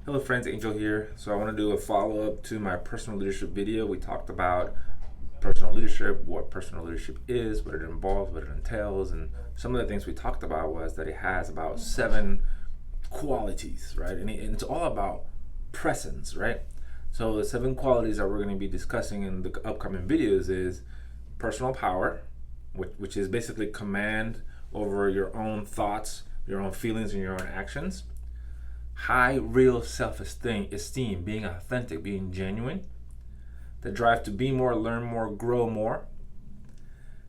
Hello friends, Angel here. So I want to do a follow-up to my personal leadership video. We talked about personal leadership, what personal leadership is, what it involves, what it entails, and some of the things we talked about was that it has about 7 qualities, right? And it's all about presence, right? So the 7 qualities that we're going to be discussing in the upcoming videos is personal power, which is basically command over your own thoughts, your own feelings, and your own actions. High real self-esteem, being authentic, being genuine. The drive to be more, learn more, grow more.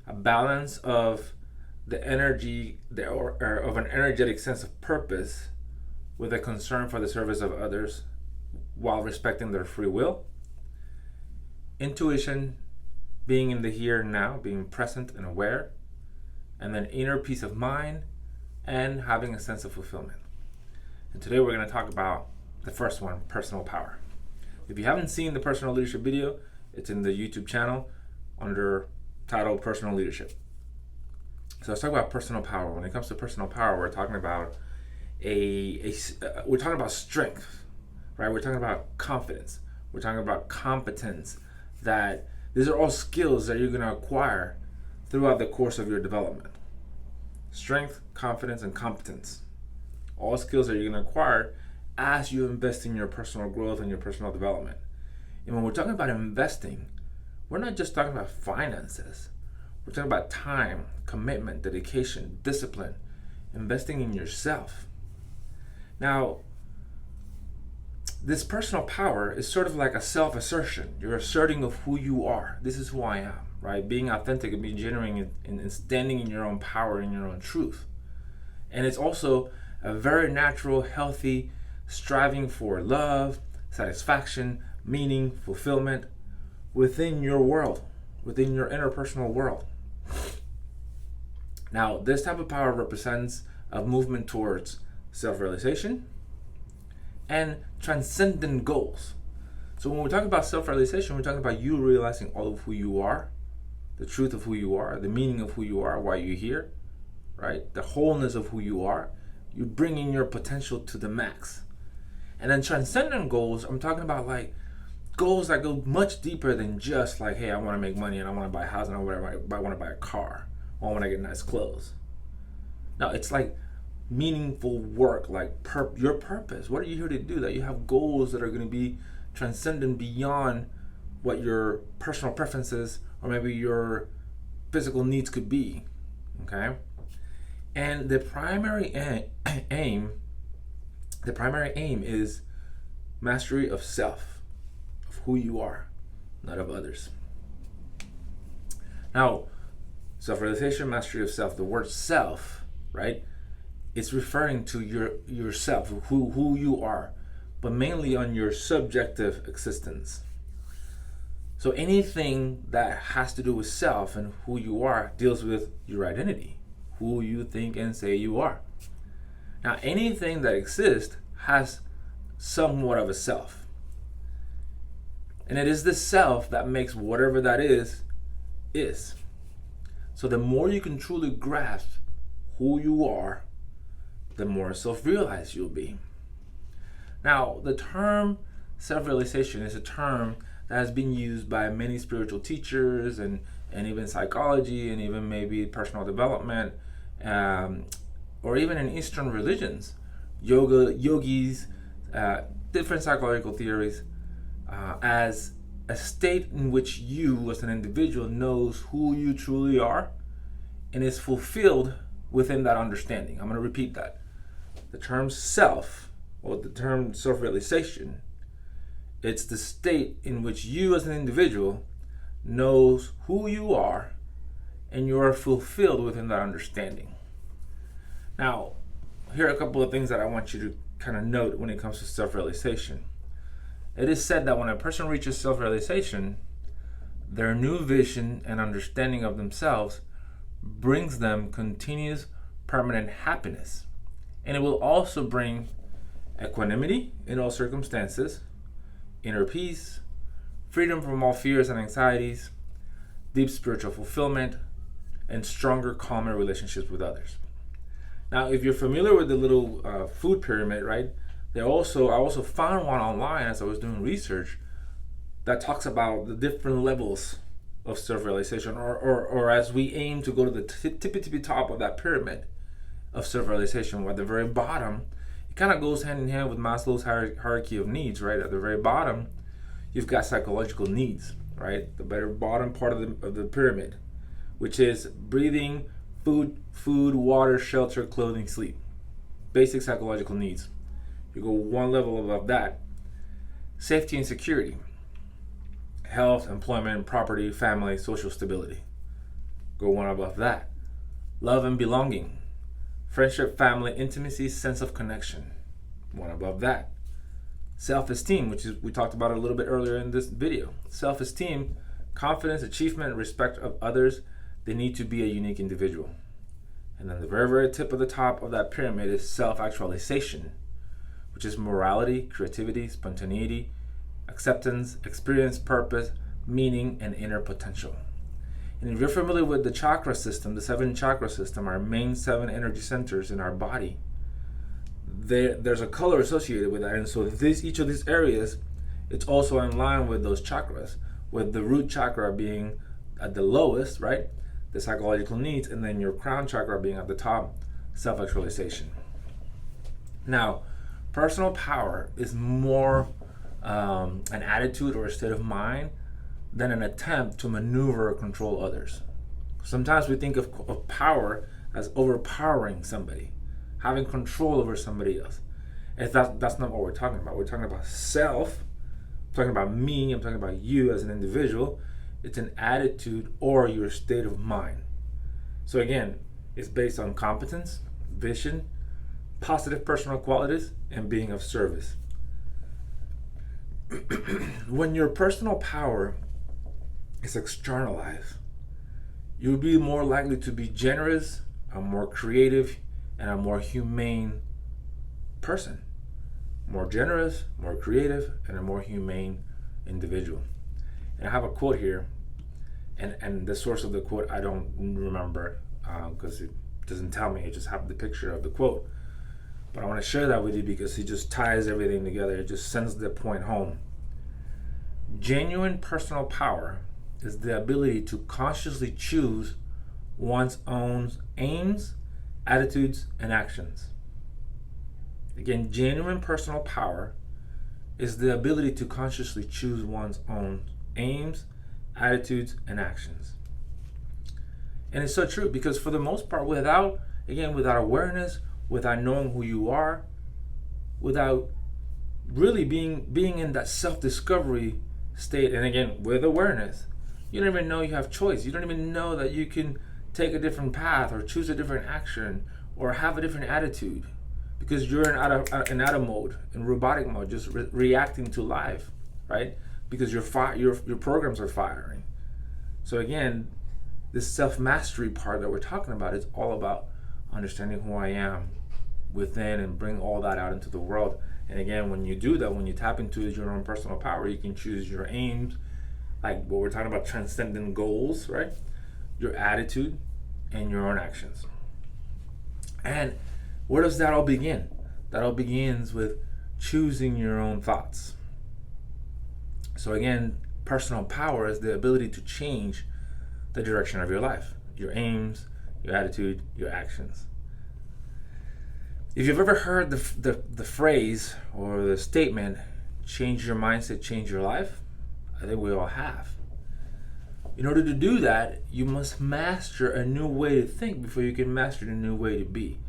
A balance of the energy, of an energetic sense of purpose with a concern for the service of others while respecting their free will. Intuition, being in the here and now, being present and aware. And then inner peace of mind and having a sense of fulfillment. And today we're going to talk about the first one, personal power. If you haven't seen the personal leadership video, it's in the YouTube channel under title Personal Leadership. So let's talk about personal power. When it comes to personal power, we're talking about we're talking about strength, right? We're talking about confidence. We're talking about competence. That these are all skills that you're going to acquire throughout the course of your development. Strength, confidence, and competence. All skills that you're going to acquire as you invest in your personal growth and your personal development. And when we're talking about investing, we're not just talking about finances. We're talking about time, commitment, dedication, discipline, investing in yourself. Now, this personal power is sort of like a self-assertion. You're asserting of who you are. This is who I am, right? Being authentic and being genuine and standing in your own power and your own truth. And it's also a very natural, healthy striving for love, satisfaction, meaning, fulfillment within your world, within your interpersonal world. Now, this type of power represents a movement towards self-realization and transcendent goals. So when we talk about self-realization, we're talking about you realizing all of who you are, the truth of who you are, the meaning of who you are, why you're here, right? The wholeness of who you are. You're bringing your potential to the max. And then transcendent goals, I'm talking about like goals that go much deeper than just like, hey, I want to make money and I want to buy a house and I want to buy a car or I want to get nice clothes. No, it's like meaningful work, like your purpose. What are you here to do? That you have goals that are going to be transcendent beyond what your personal preferences or maybe your physical needs could be. Okay? And the primary aim is mastery of self, of who you are, not of others. Now, self-realization, mastery of self, the word self, right? It's referring to yourself, who you are, but mainly on your subjective existence. So anything that has to do with self and who you are deals with your identity. Who you think and say you are. Now, anything that exists has somewhat of a self. And it is the self that makes whatever that is. So the more you can truly grasp who you are, the more self-realized you'll be. Now, the term self-realization is a term that has been used by many spiritual teachers and even psychology and even maybe personal development, or even in Eastern religions, yogis, different psychological theories, as a state in which you as an individual knows who you truly are and is fulfilled within that understanding. I'm going to repeat that. The term self, or the term self-realization, it's the state in which you as an individual knows who you are and you are fulfilled within that understanding. Now, here are a couple of things that I want you to kind of note when it comes to self-realization. It is said that when a person reaches self-realization, their new vision and understanding of themselves brings them continuous, permanent happiness. And it will also bring equanimity in all circumstances, inner peace, freedom from all fears and anxieties, deep spiritual fulfillment, and stronger, calmer relationships with others. Now, if you're familiar with the little food pyramid, right? I also found one online as I was doing research that talks about the different levels of self-realization, or as we aim to go to the tippy top of that pyramid of self-realization, where at the very bottom, it kind of goes hand in hand with Maslow's hierarchy of needs, right? At the very bottom, you've got psychological needs, right? The very bottom part of the pyramid, which is breathing, food, water, shelter, clothing, sleep. Basic psychological needs. You go one level above that, safety and security. Health, employment, property, family, social stability. Go one above that. Love and belonging. Friendship, family, intimacy, sense of connection. One above that. Self-esteem, which is we talked about a little bit earlier in this video. Self-esteem, confidence, achievement, respect of others. They need to be a unique individual. And then the very, very tip of the top of that pyramid is self-actualization, which is morality, creativity, spontaneity, acceptance, experience, purpose, meaning, and inner potential. And if you're familiar with the chakra system, the 7 chakra system, our main 7 energy centers in our body, there's a color associated with that. And so each of these areas, it's also in line with those chakras, with the root chakra being at the lowest, right? The psychological needs, and then your crown chakra being at the top, self-actualization. Now, personal power is more an attitude or a state of mind than an attempt to maneuver or control others. Sometimes we think of power as overpowering somebody, having control over somebody else. And that's not what we're talking about. We're talking about self, I'm talking about me, I'm talking about you as an individual. It's an attitude or your state of mind. So again, it's based on competence, vision, positive personal qualities, and being of service. When your personal power is externalized, you'll be more likely to be generous, a more creative, and a more humane person. More generous, more creative, and a more humane individual. And I have a quote here, and the source of the quote I don't remember because it doesn't tell me. I just have the picture of the quote. But I want to share that with you because it just ties everything together. It just sends the point home. Genuine personal power is the ability to consciously choose one's own aims, attitudes, and actions. Again, genuine personal power is the ability to consciously choose one's own aims, attitudes, and actions. And it's so true because for the most part, without awareness, without knowing who you are, without really being in that self-discovery state, and again, with awareness, you don't even know you have choice. You don't even know that you can take a different path or choose a different action or have a different attitude because you're in auto mode, in robotic mode, just reacting to life, right? Because your programs are firing. So again, this self-mastery part that we're talking about is all about understanding who I am within and bring all that out into the world. And again, when you do that, when you tap into your own personal power, you can choose your aims, like what we're talking about, transcendent goals, right? Your attitude and your own actions. And where does that all begin? That all begins with choosing your own thoughts. So again, personal power is the ability to change the direction of your life, your aims, your attitude, your actions. If you've ever heard the phrase or the statement, change your mindset, change your life, I think we all have. In order to do that, you must master a new way to think before you can master the new way to be.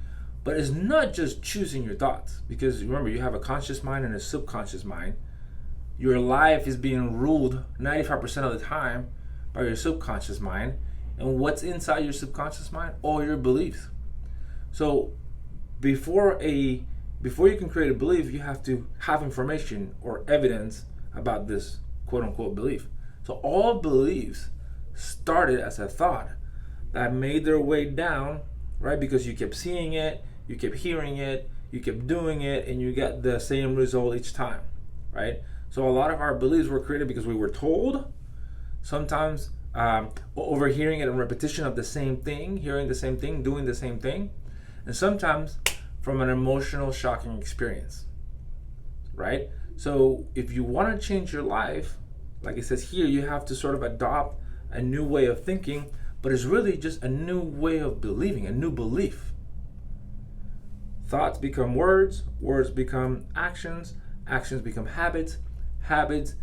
But it's not just choosing your thoughts, because remember, you have a conscious mind and a subconscious mind. Your life is being ruled 95% of the time by your subconscious mind. And what's inside your subconscious mind? All your beliefs. So before you can create a belief, you have to have information or evidence about this quote-unquote belief. So all beliefs started as a thought that made their way down, right? Because you kept seeing it, you kept hearing it, you kept doing it, and you get the same result each time, right? So a lot of our beliefs were created because we were told, sometimes overhearing it in repetition of the same thing, hearing the same thing, doing the same thing, and sometimes from an emotional, shocking experience. right? So if you want to change your life, like it says here, you have to sort of adopt a new way of thinking, but it's really just a new way of believing, a new belief. Thoughts become words, words become actions, actions become habits, habits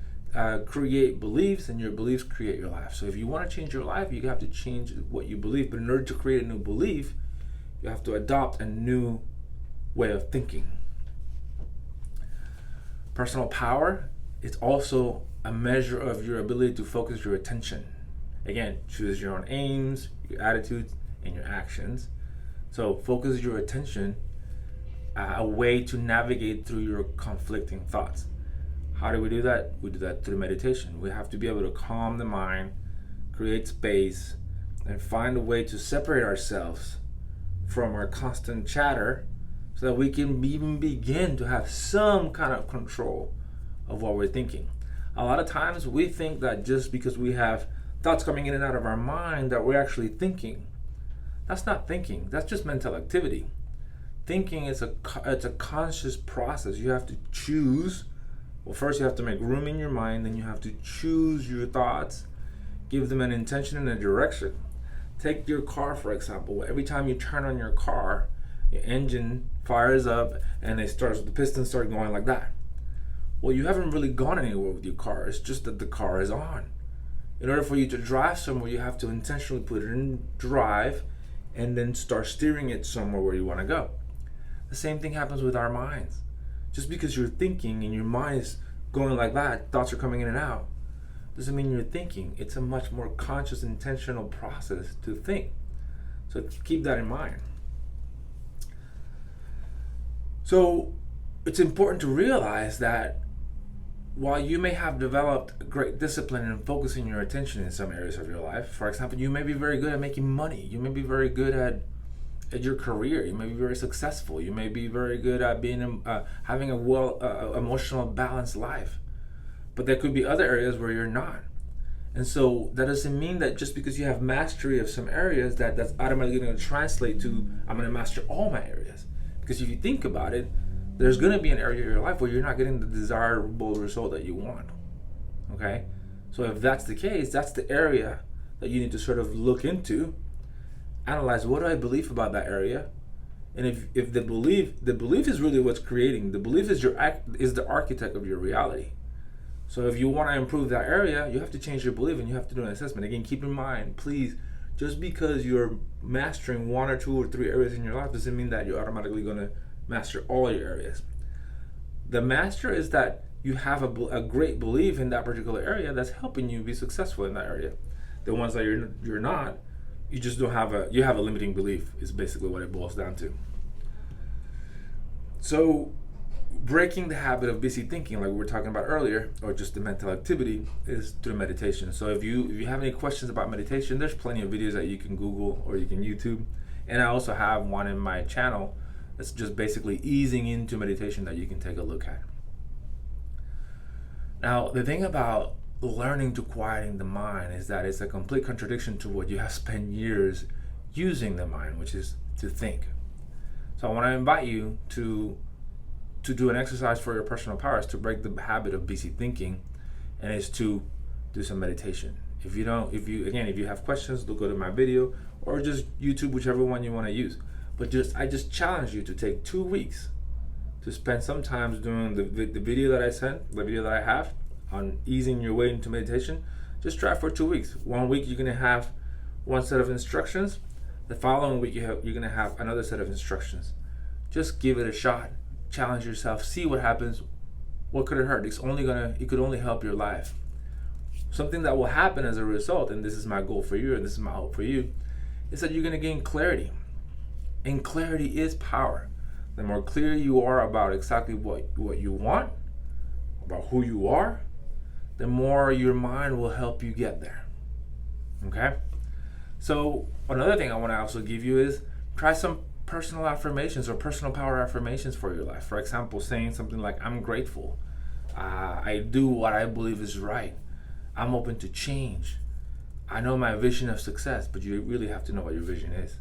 create beliefs, and your beliefs create your life. So if you want to change your life, you have to change what you believe. But in order to create a new belief, you have to adopt a new way of thinking. Personal power is also a measure of your ability to focus your attention. Again, choose your own aims, your attitudes, and your actions. So focus your attention, a way to navigate through your conflicting thoughts. How do we do that? We do that through meditation. We have to be able to calm the mind, create space, and find a way to separate ourselves from our constant chatter so that we can even begin to have some kind of control of what we're thinking. A lot of times we think that just because we have thoughts coming in and out of our mind that we're actually thinking. That's not thinking. That's just mental activity. Thinking is it's a conscious process. You have to choose. Well, first you have to make room in your mind, then you have to choose your thoughts, give them an intention and a direction. Take your car, for example. Every time you turn on your car, your engine fires up and the pistons start going like that. Well, you haven't really gone anywhere with your car. It's just that the car is on. In order for you to drive somewhere, you have to intentionally put it in drive and then start steering it somewhere where you want to go. The same thing happens with our minds. Just because you're thinking and your mind is going like that, thoughts are coming in and out, doesn't mean you're thinking. It's a much more conscious, intentional process to think. So keep that in mind. So it's important to realize that while you may have developed great discipline in focusing your attention in some areas of your life, for example, you may be very good at making money. You may be very good at your career. You may be very successful. You may be very good at being having a emotional balanced life. But there could be other areas where you're not. And so that doesn't mean that just because you have mastery of some areas that's automatically going to translate to I'm going to master all my areas. Because if you think about it, there's going to be an area of your life where you're not getting the desirable result that you want. Okay? So if that's the case, that's the area that you need to sort of look into. Analyze, what do I believe about that area? And if the belief is really what's creating, the belief is the architect of your reality. So if you want to improve that area, you have to change your belief and you have to do an assessment. Again, keep in mind, please, just because you're mastering 1 or 2 or 3 areas in your life doesn't mean that you're automatically going to master all your areas. The master is that you have a great belief in that particular area that's helping you be successful in that area. The ones that you're not, you just don't have you have a limiting belief is basically what it boils down to. So breaking the habit of busy thinking, like we were talking about earlier, or just the mental activity, is through meditation. So if you have any questions about meditation, there's plenty of videos that you can Google or you can YouTube. And I also have one in my channel that's just basically easing into meditation that you can take a look at. Now, the thing about learning to quieting the mind is that it's a complete contradiction to what you have spent years using the mind, which is to think. So I want to invite you to do an exercise for your personal powers to break the habit of busy thinking, and it's to do some meditation. If you have questions, go to my video or just YouTube, whichever one you want to use. But I just challenge you to take 2 weeks to spend some time doing the video that I sent, the video that I have on easing your way into meditation. Just try for 2 weeks. 1 week you're gonna have one set of instructions. The following week you're gonna have another set of instructions. Just give it a shot. Challenge yourself. See what happens. What could it hurt? It could only help your life. Something that will happen as a result, and this is my goal for you, and this is my hope for you, is that you're gonna gain clarity. And clarity is power. The more clear you are about exactly what you want, about who you are, the more your mind will help you get there. Okay? So another thing I want to also give you is try some personal affirmations or personal power affirmations for your life. For example, saying something like, I'm grateful. I do what I believe is right. I'm open to change. I know my vision of success, but you really have to know what your vision is.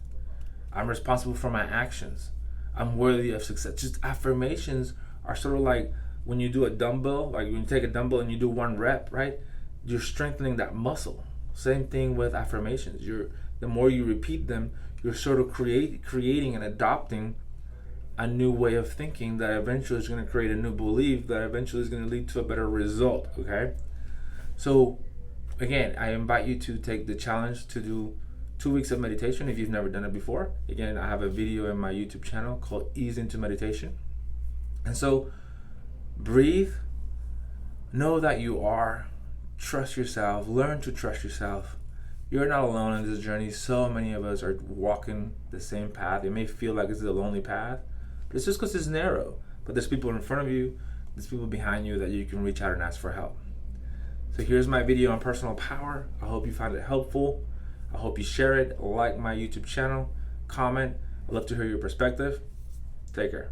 I'm responsible for my actions. I'm worthy of success. Just affirmations are sort of like when you do a dumbbell, like when you take a dumbbell and you do 1 rep, right? You're strengthening that muscle. Same thing with affirmations. The more you repeat them, you're sort of creating and adopting a new way of thinking that eventually is going to create a new belief that eventually is going to lead to a better result. Okay, so again, I invite you to take the challenge to do 2 weeks of meditation if you've never done it before. Again, I have a video in my YouTube channel called Ease into Meditation. And so breathe, know that you are, trust yourself, learn to trust yourself. You're not alone in this journey. So many of us are walking the same path. It may feel like it's a lonely path, but it's just because it's narrow. But there's people in front of you, there's people behind you that you can reach out and ask for help. So here's my video on personal power. I hope you found it helpful. I hope you share it, like my YouTube channel, comment. I'd love to hear your perspective. Take care.